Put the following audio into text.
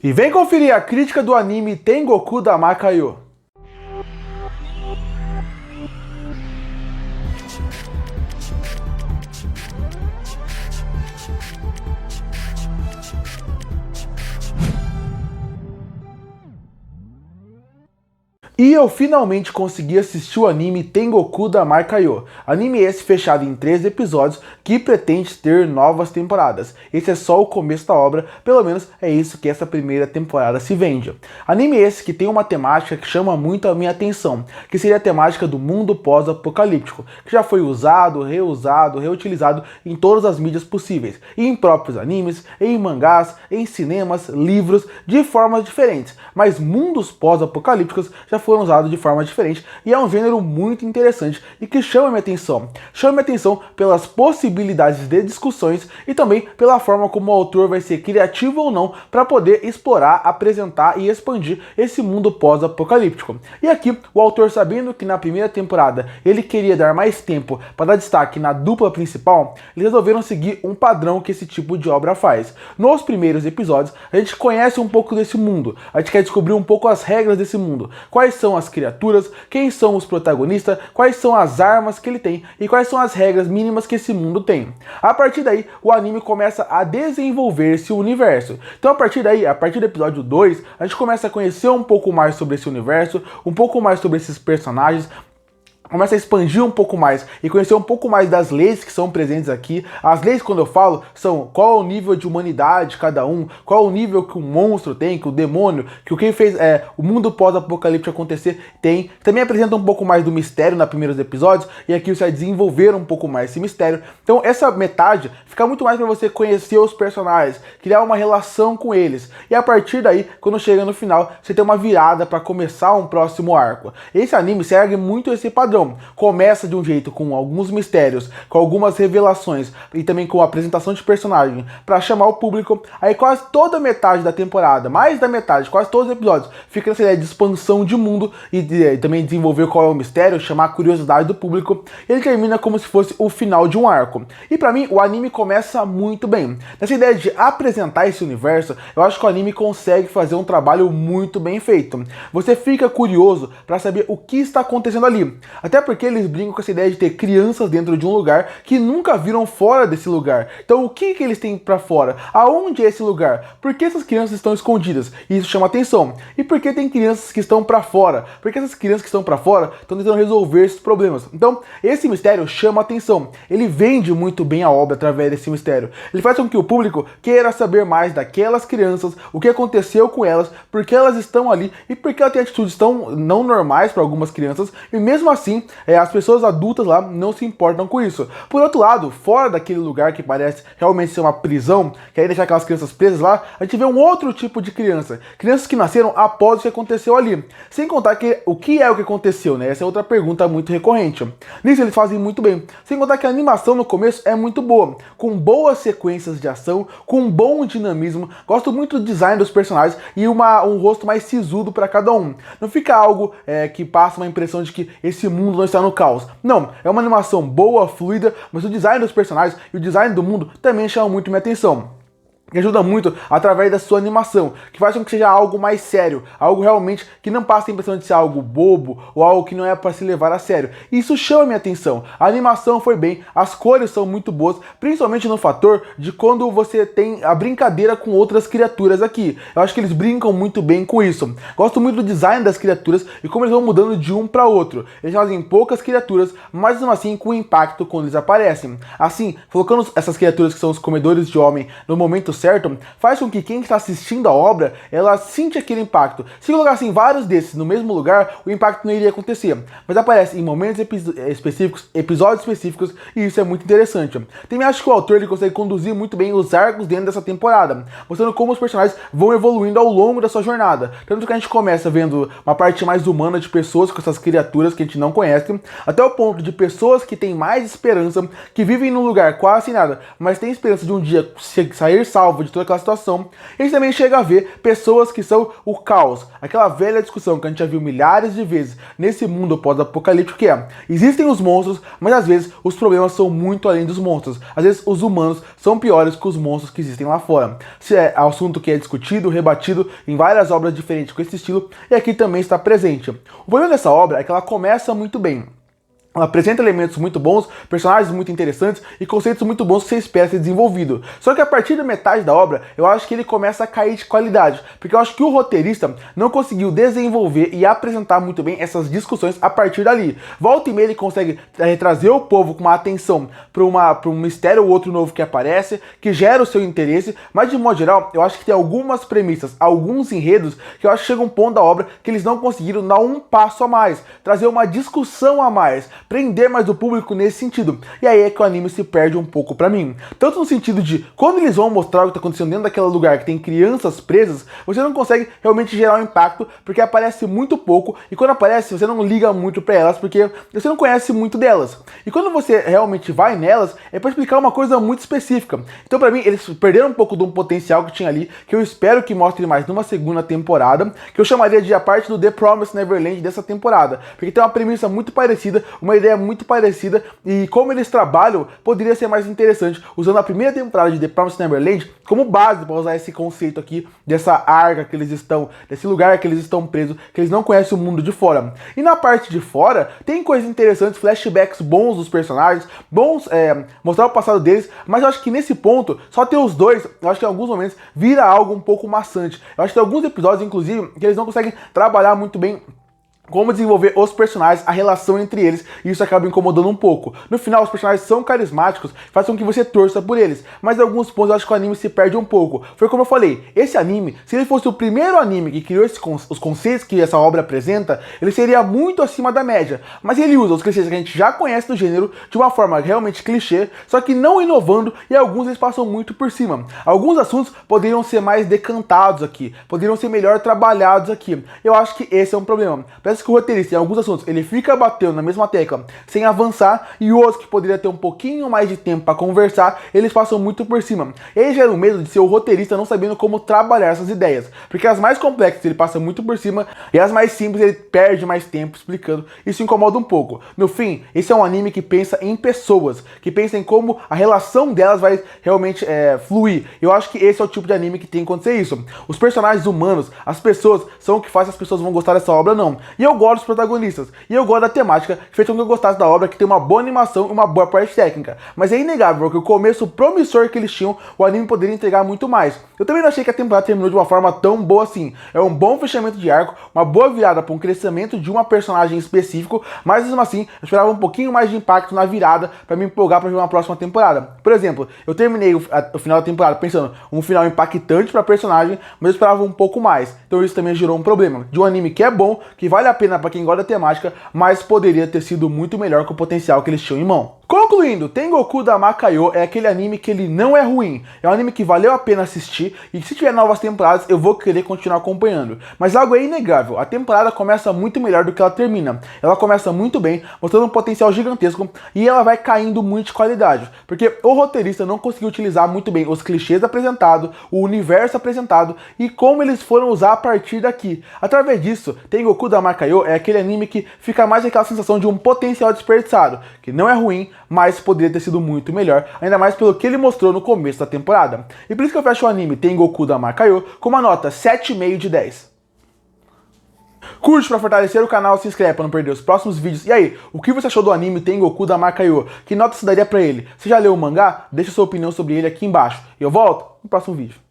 E vem conferir a crítica do anime Tengoku Dama-Kyo. E eu finalmente consegui assistir o anime Tengoku Dama-Kyo. Anime esse fechado em 13 episódios que pretende ter novas temporadas. Esse é só o começo da obra, pelo menos é isso que essa primeira temporada se vende. Anime esse que tem uma temática que chama muito a minha atenção, que seria a temática do mundo pós-apocalíptico, que já foi usado, reusado, reutilizado em todas as mídias possíveis, e em próprios animes, em mangás, em cinemas, livros, de formas diferentes. Mas mundos pós-apocalípticos já foram usados de forma diferente e é um gênero muito interessante e que chama minha atenção. Chama minha atenção pelas possibilidades de discussões e também pela forma como o autor vai ser criativo ou não para poder explorar, apresentar e expandir esse mundo pós-apocalíptico. E aqui o autor, sabendo que na primeira temporada ele queria dar mais tempo para dar destaque na dupla principal, eles resolveram seguir um padrão que esse tipo de obra faz. Nos primeiros episódios a gente conhece um pouco desse mundo, a gente quer descobrir um pouco as regras desse mundo, quais são as criaturas, quem são os protagonistas, quais são as armas que ele tem e quais são as regras mínimas que esse mundo tem. A partir daí, o anime começa a desenvolver esse universo. Então a partir daí, a partir do episódio 2, a gente começa a conhecer um pouco mais sobre esse universo, um pouco mais sobre esses personagens, começa a expandir um pouco mais e conhecer um pouco mais das leis que são presentes aqui. As leis, quando eu falo, são qual é o nível de humanidade de cada um, qual é o nível que o monstro tem, que o demônio, que o que fez o mundo pós-apocalíptico acontecer tem. Também apresenta um pouco mais do mistério nos primeiros episódios, e aqui você vai desenvolver um pouco mais esse mistério. Então essa metade fica muito mais para você conhecer os personagens, criar uma relação com eles, e a partir daí, quando chega no final, você tem uma virada para começar um próximo arco. Esse anime segue muito esse padrão. Começa de um jeito com alguns mistérios, com algumas revelações e também com a apresentação de personagem para chamar o público. Aí quase toda a metade da temporada, mais da metade, quase todos os episódios, fica nessa ideia de expansão de mundo e também desenvolver qual é o mistério, chamar a curiosidade do público. Ele termina como se fosse o final de um arco. E para mim o anime começa muito bem. Nessa ideia de apresentar esse universo, eu acho que o anime consegue fazer um trabalho muito bem feito. Você fica curioso para saber o que está acontecendo ali. Até porque eles brincam com essa ideia de ter crianças dentro de um lugar que nunca viram fora desse lugar. Então o que eles têm pra fora? Aonde é esse lugar? Por que essas crianças estão escondidas? E isso chama atenção. E por que tem crianças que estão pra fora? Porque essas crianças que estão pra fora estão tentando resolver esses problemas. Então esse mistério chama atenção. Ele vende muito bem a obra através desse mistério. Ele faz com que o público queira saber mais daquelas crianças, o que aconteceu com elas, por que elas estão ali e por que elas têm atitudes tão não normais para algumas crianças, e mesmo assim as pessoas adultas lá não se importam com isso. Por outro lado, fora daquele lugar que parece realmente ser uma prisão, que aí deixar aquelas crianças presas lá, a gente vê um outro tipo de criança. Crianças que nasceram após o que aconteceu ali. Sem contar que o que é o que aconteceu, né? Essa é outra pergunta muito recorrente. Nisso eles fazem muito bem. Sem contar que a animação no começo é muito boa, com boas sequências de ação, com um bom dinamismo. Gosto muito do design dos personagens e um rosto mais sisudo para cada um. Não fica algo que passa uma impressão de que esse mundo não está no caos. Não, é uma animação boa, fluida, mas o design dos personagens e o design do mundo também chamam muito minha atenção. Que ajuda muito através da sua animação, que faz com que seja algo mais sério, algo realmente que não passa a impressão de ser algo bobo ou algo que não é para se levar a sério. Isso chama minha atenção. A animação foi bem, as cores são muito boas, principalmente no fator de quando você tem a brincadeira com outras criaturas aqui. Eu acho que eles brincam muito bem com isso. Gosto muito do design das criaturas e como eles vão mudando de um para outro. Eles fazem poucas criaturas, mas mesmo assim com impacto quando eles aparecem. Assim, colocando essas criaturas que são os comedores de homem no momento certo, faz com que quem está assistindo a obra, ela sinta aquele impacto. Se colocassem vários desses no mesmo lugar, o impacto não iria acontecer. Mas aparece em momentos específicos, episódios específicos, e isso é muito interessante. Também acho que o autor ele consegue conduzir muito bem os arcos dentro dessa temporada, mostrando como os personagens vão evoluindo ao longo da sua jornada. Tanto que a gente começa vendo uma parte mais humana de pessoas com essas criaturas que a gente não conhece, até o ponto de pessoas que têm mais esperança, que vivem num lugar quase sem nada, mas têm esperança de um dia sair salvo salvo de toda aquela situação. E a gente também chega a ver pessoas que são o caos, aquela velha discussão que a gente já viu milhares de vezes nesse mundo pós-apocalíptico, que é, existem os monstros, mas às vezes os problemas são muito além dos monstros. Às vezes os humanos são piores que os monstros que existem lá fora. Esse é assunto que é discutido, rebatido em várias obras diferentes com esse estilo, e aqui também está presente. O problema dessa obra é que ela começa muito bem. Ela apresenta elementos muito bons, personagens muito interessantes e conceitos muito bons que você espera ser desenvolvido. Só que a partir da metade da obra, eu acho que ele começa a cair de qualidade, porque eu acho que o roteirista não conseguiu desenvolver e apresentar muito bem essas discussões a partir dali. Volta e meia ele consegue trazer o povo com uma atenção para um mistério ou outro novo que aparece, que gera o seu interesse, mas de modo geral, eu acho que tem algumas premissas, alguns enredos, que eu acho que chega um ponto da obra que eles não conseguiram dar um passo a mais, trazer uma discussão a mais, prender mais o público nesse sentido. E aí é que o anime se perde um pouco pra mim. Tanto no sentido de, quando eles vão mostrar o que tá acontecendo dentro daquele lugar que tem crianças presas, você não consegue realmente gerar um impacto, porque aparece muito pouco, e quando aparece, você não liga muito pra elas, porque você não conhece muito delas. E quando você realmente vai nelas, é pra explicar uma coisa muito específica. Então pra mim, eles perderam um pouco do potencial que tinha ali, que eu espero que mostre mais numa segunda temporada, que eu chamaria de a parte do The Promised Neverland dessa temporada, porque tem uma premissa muito parecida, uma ideia muito parecida, e como eles trabalham poderia ser mais interessante, usando a primeira temporada de The Promised Neverland como base para usar esse conceito aqui dessa arca que eles estão, desse lugar que eles estão presos, que eles não conhecem o mundo de fora. E na parte de fora tem coisas interessantes, flashbacks bons dos personagens, bons mostrar o passado deles, mas eu acho que nesse ponto, só ter os dois, eu acho que em alguns momentos vira algo um pouco maçante. Eu acho que tem alguns episódios, inclusive, que eles não conseguem trabalhar muito bem como desenvolver os personagens, a relação entre eles, e isso acaba incomodando um pouco. No final, os personagens são carismáticos, faz com que você torça por eles, mas em alguns pontos eu acho que o anime se perde um pouco. Foi como eu falei, esse anime, se ele fosse o primeiro anime que criou os conceitos que essa obra apresenta, ele seria muito acima da média, mas ele usa os clichês que a gente já conhece do gênero de uma forma realmente clichê, só que não inovando, e alguns eles passam muito por cima. Alguns assuntos poderiam ser mais decantados aqui, poderiam ser melhor trabalhados aqui. Eu acho que esse é um problema. Parece que o roteirista, em alguns assuntos, ele fica batendo na mesma tecla sem avançar, e outros que poderia ter um pouquinho mais de tempo para conversar, eles passam muito por cima. E aí gera o medo de ser o roteirista não sabendo como trabalhar essas ideias, porque as mais complexas ele passa muito por cima, e as mais simples ele perde mais tempo explicando. Isso incomoda um pouco. No fim, esse é um anime que pensa em pessoas, que pensa em como a relação delas vai realmente fluir. Eu acho que esse é o tipo de anime que tem que acontecer isso. Os personagens humanos, as pessoas, são o que faz as pessoas vão gostar dessa obra, não. E eu gosto dos protagonistas, e eu gosto da temática, que fez com que eu gostasse da obra, que tem uma boa animação e uma boa parte técnica. Mas é inegável que o começo promissor que eles tinham, o anime poderia entregar muito mais. Eu também não achei que a temporada terminou de uma forma tão boa assim. É um bom fechamento de arco, uma boa virada para um crescimento de uma personagem específico, mas mesmo assim, eu esperava um pouquinho mais de impacto na virada para me empolgar para ver uma próxima temporada. Por exemplo, eu terminei o final da temporada pensando um final impactante para a personagem, mas eu esperava um pouco mais. Então isso também gerou um problema de um anime que é bom, que vale a pena para quem gosta da temática, mas poderia ter sido muito melhor com o potencial que eles tinham em mão. Concluindo, Tengoku Dama Kaioh é aquele anime que ele não é ruim, é um anime que valeu a pena assistir, e se tiver novas temporadas eu vou querer continuar acompanhando. Mas algo é inegável, a temporada começa muito melhor do que ela termina. Ela começa muito bem, mostrando um potencial gigantesco, e ela vai caindo muito de qualidade, porque o roteirista não conseguiu utilizar muito bem os clichês apresentados, o universo apresentado, e como eles foram usar a partir daqui. Através disso, Tengoku Dama Kaioh é aquele anime que fica mais aquela sensação de um potencial desperdiçado, que não é ruim, mas poderia ter sido muito melhor, ainda mais pelo que ele mostrou no começo da temporada. E por isso que eu fecho o anime Tengoku Dama Kaioh com uma nota 7,5 de 10. Curte para fortalecer o canal, se inscreve para não perder os próximos vídeos. E aí, o que você achou do anime Tengoku Dama Kaioh? Que nota você daria para ele? Você já leu o mangá? Deixa sua opinião sobre ele aqui embaixo. E eu volto no próximo vídeo.